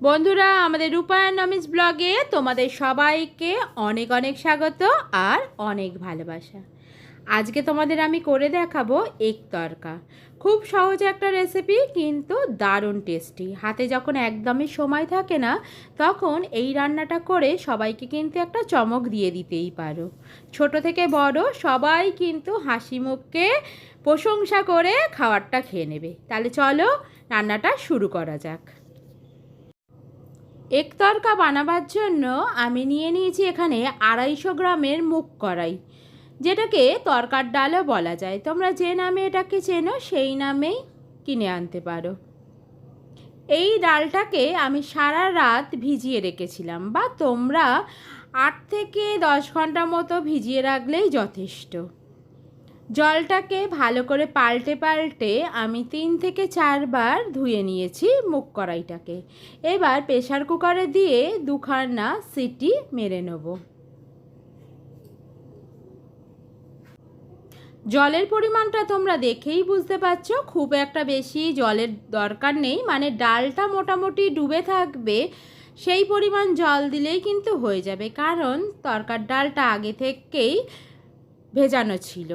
বন্ধুরা, আমাদের রূপায়ণ নমিজ ব্লগে তোমাদের সবাইকে অনেক অনেক স্বাগত আর অনেক ভালোবাসা। আজকে তোমাদের আমি করে দেখাবো এগ তড়কা। খুব সহজ একটা রেসিপি, কিন্তু দারুণ টেস্টি। হাতে যখন একদমই সময় থাকে না, তখন এই রান্নাটা করে সবাইকে কিন্তু একটা চমক দিয়ে দিতেই পারো। ছোট থেকে বড় সবাই কিন্তু হাসি মুখে প্রশংসা করে খাবারটা খেয়ে নেবে। তাহলে চলো রান্নাটা শুরু করা যাক। এগ তড়কা বানাবার জন্য আমি নিয়ে নিয়েছি এখানে 250 গ্রামের মুগ কড়াই, যেটাকে তড়কার ডালও বলা যায়। তোমরা যে নামে এটাকে চেনো সেই নামেই কিনে আনতে পারো। এই ডালটাকে আমি সারা রাত ভিজিয়ে রেখেছিলাম, বা তোমরা 8 থেকে 10 ঘন্টা মতো ভিজিয়ে রাখলেই যথেষ্ট। জলটাকে ভালো করে পাল্টে পাল্টে আমি 3 থেকে 4 বার ধুয়ে নিয়েছি মুগ কড়াইটাকে। এবার প্রেসার কুকারে দিয়ে 2খানা সিটি মেরে নেব। জলের পরিমাণটা তোমরা দেখেই বুঝতে পারছো, খুব একটা বেশি জলের দরকার নেই। মানে ডালটা মোটামুটি ডুবে থাকবে সেই পরিমাণ জল দিলেই কিন্তু হয়ে যাবে, কারণ তড়কার ডালটা আগে থেকেই ভেজানো ছিল।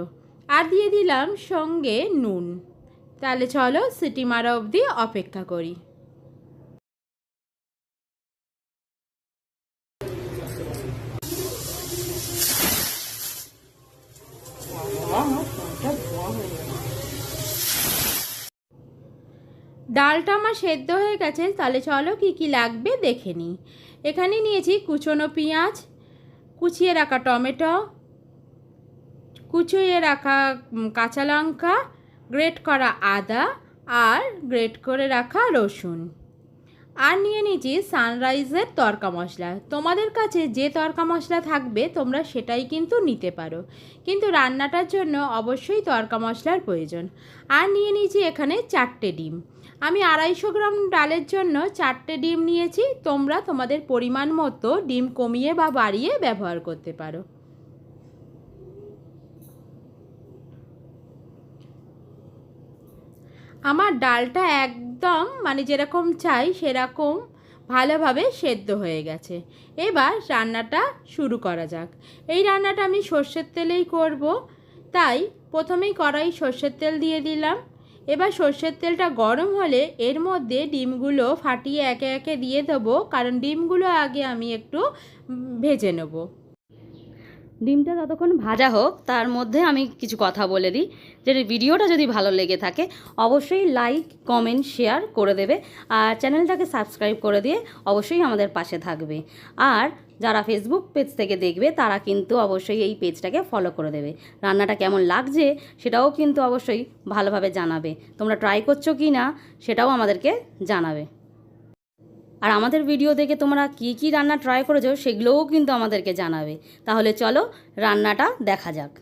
আর দিয়ে দিলাম সঙ্গে নুন। তাহলে চলো সিটি মারা অবধি অপেক্ষা করি। ডালটা আমার সেদ্ধ হয়ে গেছে, তাহলে চলো কি কি লাগবে দেখে নিই। এখানে নিয়েছি কুচনো পেঁয়াজ, কুচিয়ে রাখা টমেটো, কুচিয়ে রাখা কাঁচা লঙ্কা, গ্রেট করা আদা আর গ্রেট করে রাখা রসুন। আর নিয়ে নিয়েছি সানরাইজের তড়কা মশলা। তোমাদের কাছে যে তড়কা মশলা থাকবে তোমরা সেটাই কিন্তু নিতে পারো, কিন্তু রান্নাটার জন্য অবশ্যই তড়কা মশলার প্রয়োজন। আর নিয়ে নিয়েছি এখানে 4টে ডিম। আমি 250 গ্রাম ডালের জন্য 4টে ডিম নিয়েছি। তোমরা তোমাদের পরিমাণ মতো ডিম কমিয়ে বা বাড়িয়ে ব্যবহার করতে পারো। আমার ডালটা একদম যেরকম চাই সেরকম ভালোভাবে সেদ্ধ হয়ে গেছে। এবার রান্নাটা শুরু করা যাক। এই রান্নাটা আমি সর্ষের তেলেই করব, তাই প্রথমেই কড়াই সর্ষের তেল দিয়ে দিলাম। এবার সর্ষের তেলটা গরম হলে এর মধ্যে ডিমগুলো ফাটিয়ে একে একে দিয়ে দেবো, কারণ ডিমগুলো আগে আমি একটু ভেজে নেব। ডিমটা ততক্ষণ ভাজা হোক, তার মধ্যে আমি কিছু কথা বলে দিই যে ভিডিওটা যদি ভালো লেগে থাকে অবশ্যই লাইক কমেন্ট শেয়ার করে দেবে, আর চ্যানেলটাকে সাবস্ক্রাইব করে দিয়ে অবশ্যই আমাদের পাশে থাকবে। আর যারা ফেসবুক পেজ থেকে দেখবে তারা কিন্তু অবশ্যই এই পেজটাকে ফলো করে দেবে। রান্নাটা কেমন লাগছে সেটাও কিন্তু অবশ্যই ভালোভাবে জানাবে। তোমরা ট্রাই করছো কি না সেটাও আমাদেরকে জানাবে। আর আমাদের ভিডিও দেখে তোমরা কী কী রান্না ট্রাই করেছো সেগুলোও কিন্তু আমাদেরকে জানাবে। তাহলে চলো রান্নাটা দেখা যাক।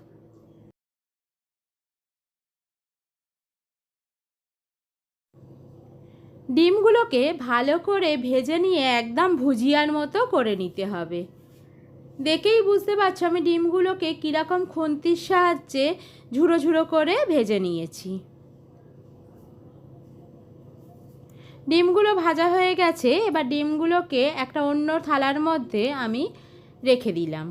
ডিমগুলোকে ভালো করে ভেজে নিয়ে একদম ভুজিয়ার মতো করে নিতে হবে। দেখেই বুঝতে পারছো আমি ডিমগুলোকে কীরকম খুন্তির সাহায্যে ঝুড়ো ঝুড়ো করে ভেজে নিয়েছি। ডিমগুলো ভাজা হয়ে গেছে। এবার ডিমগুলোকে একটা অন্য থালার মধ্যে আমি রেখে দিলাম।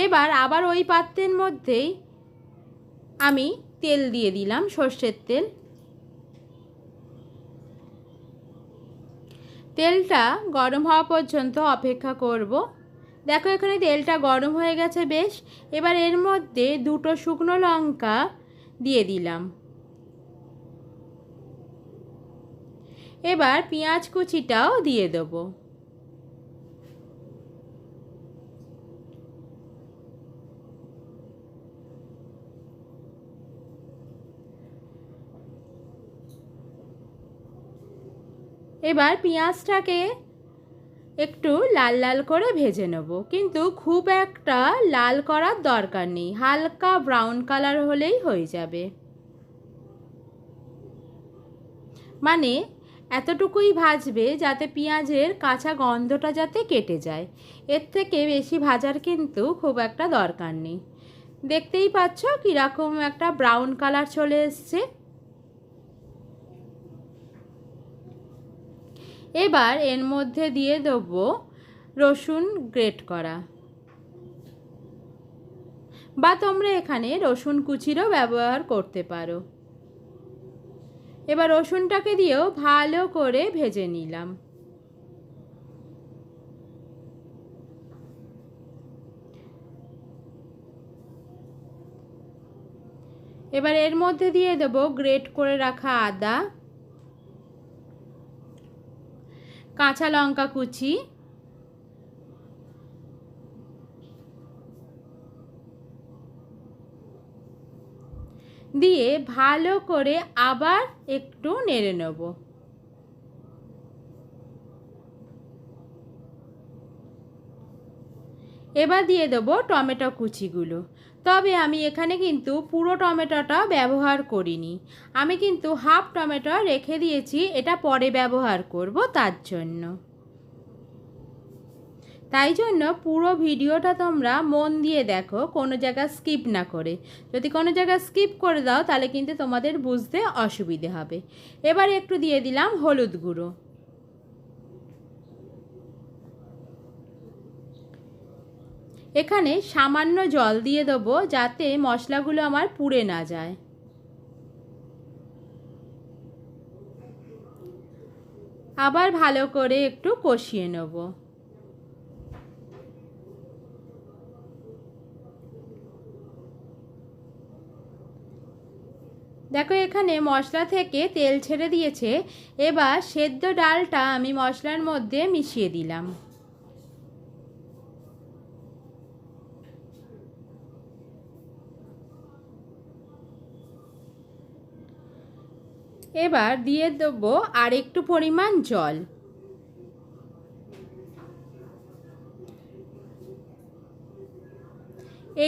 এবার আবার ওই পাত্রের মধ্যেই আমি তেল দিয়ে দিলাম, সর্ষের তেল। তেলটা গরম হওয়া পর্যন্ত অপেক্ষা করব। দেখো এখানে তেলটা গরম হয়ে গেছে বেশ। এবার এর মধ্যে 2টো শুকনো লঙ্কা দিয়ে দিলাম। এবার পেঁয়াজ কুচিটাও দিয়ে দেবো। এবার পেঁয়াজটাকে একটু লাল লাল করে ভেজে নেব, কিন্তু খুব একটা লাল করার দরকার নেই, হালকা ব্রাউন কালার হলেই হয়ে যাবে। মানে এতটুকুই ভাজবে যাতে পেঁয়াজের কাঁচা গন্ধটা যাতে কেটে যায়। এর থেকে বেশি ভাজার কিন্তু খুব একটা দরকার নেই। দেখতেই পাচ্ছ কীরকম একটা ব্রাউন কালার চলে এসছে। এবার এর মধ্যে দিয়ে দেবো রসুন গ্রেট করা, বা তোমরা এখানে রসুন কুচিরও ব্যবহার করতে পারো। এবার রসুনটাকে দিয়েও ভালো করে ভেজে নিলাম। এবার এর মধ্যে দিয়ে দেবো গ্রেট করে রাখা আদা, কাঁচা লঙ্কা কুচি, দিয়ে ভালো করে আবার একটু নেড়ে নেব। এবার দিয়ে দেবো টমেটো কুচিগুলো। তবে আমি এখানে কিন্তু পুরো টমেটোটা ব্যবহার করিনি, আমি কিন্তু হাফ টমেটো রেখে দিয়েছি, এটা পরে ব্যবহার করব তার জন্য। তাই জন্য পুরো ভিডিওটা তোমরা মন দিয়ে দেখো, কোনো জায়গা স্কিপ না করে। যদি কোনো জায়গা স্কিপ করে দাও তাহলে কিন্তু তোমাদের বুঝতে অসুবিধে হবে। এবার একটু দিয়ে দিলাম হলুদ গুঁড়ো। এখানে সামান্য জল দিয়ে দেবো যাতে মশলাগুলো আমার পুড়ে না যায়। আবার ভালো করে একটু কষিয়ে নেব। দেখো এখানে মশলা থেকে তেল ছেড়ে দিয়েছে। এবার সেদ্ধ ডালটা আমি মশলার মধ্যে মিশিয়ে দিলাম। এবার দিয়ে দেবো আর একটু পরিমাণ জল।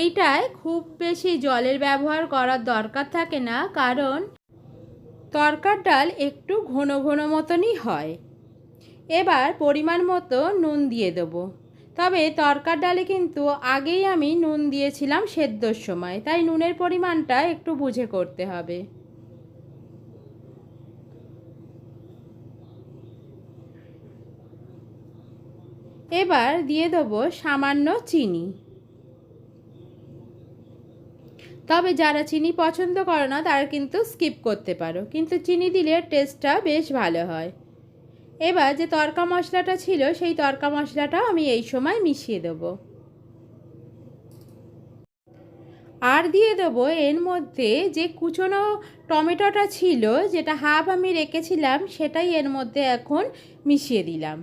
এইটায় খুব বেশি জলের ব্যবহার করার দরকার থাকে না, কারণ তরকার ডাল একটু ঘন ঘন মতনই হয়। এবার পরিমাণ মতো নুন দিয়ে দেবো। তবে তরকার ডালে কিন্তু আগেই আমি নুন দিয়েছিলাম সেদ্ধর সময়, তাই নুনের পরিমাণটা একটু বুঝে করতে হবে। এবার দিয়ে দেবো সামান্য চিনি। তবে যারা চিনি পছন্দ করে না তারা কিন্তু স্কিপ করতে পারো, কিন্তু চিনি দিলে টেস্টটা বেশ ভালো হয়। এবার যে তড়কা মশলাটা ছিল সেই তড়কা মশলাটাও আমি এই সময় মিশিয়ে দেব। আর দিয়ে দেবো এর মধ্যে যে কুচনো টমেটোটা ছিল, যেটা হাফ আমি রেখেছিলাম, সেটাই এর মধ্যে এখন মিশিয়ে দিলাম।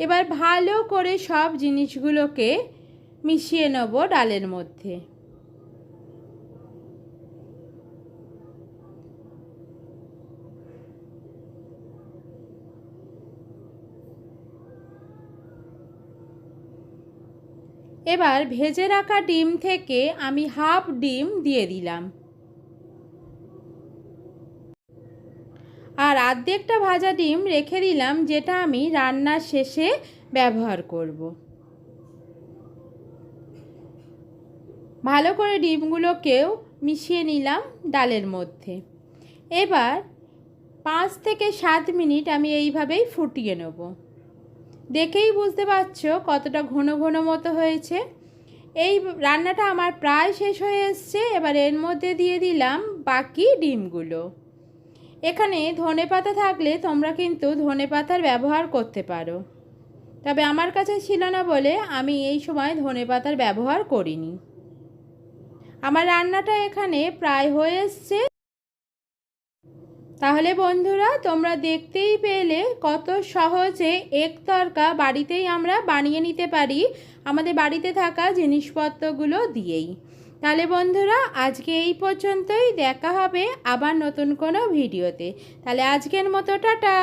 এবার ভালো করে সব জিনিসগুলোকে মিশিয়ে নেব ডালের মধ্যে। এবার ভেজে রাখা ডিম থেকে আমি হাফ ডিম দিয়ে দিলাম, আর অর্ধেকটা ভাজা ডিম রেখে দিলাম, যেটা আমি রান্নার শেষে ব্যবহার করব। ভালো করে ডিমগুলোকেও মিশিয়ে নিলাম ডালের মধ্যে। এবার 5 থেকে 7 মিনিট আমি এইভাবেই ফুটিয়ে নেব। দেখেই বুঝতে পারছো কতটা ঘন ঘন মতো হয়েছে। এই রান্নাটা আমার প্রায় শেষ হয়ে এসছে। এবার এর মধ্যে দিয়ে দিলাম বাকি ডিমগুলো। এখানে ধনেপাতা থাকলে তোমরা কিন্তু ধনেপাতার ব্যবহার করতে পারো, তবে আমার কাছে ছিল না বলে আমি এই সময় ধনেপাতার ব্যবহার করিনি। আমার রান্নাটা এখানে প্রায় হয়ে এসছে। তাহলে বন্ধুরা তোমরা দেখতেই পেলে কত সহজে এগ তড়কা বাড়িতেই আমরা বানিয়ে নিতে পারি আমাদের বাড়িতে থাকা জিনিসপত্রগুলো দিয়েই। তাহলে বন্ধুরা আজকে এই পর্যন্তই, দেখা হবে আবার নতুন কোনো ভিডিওতে। তাহলে আজকের মতো টাটা।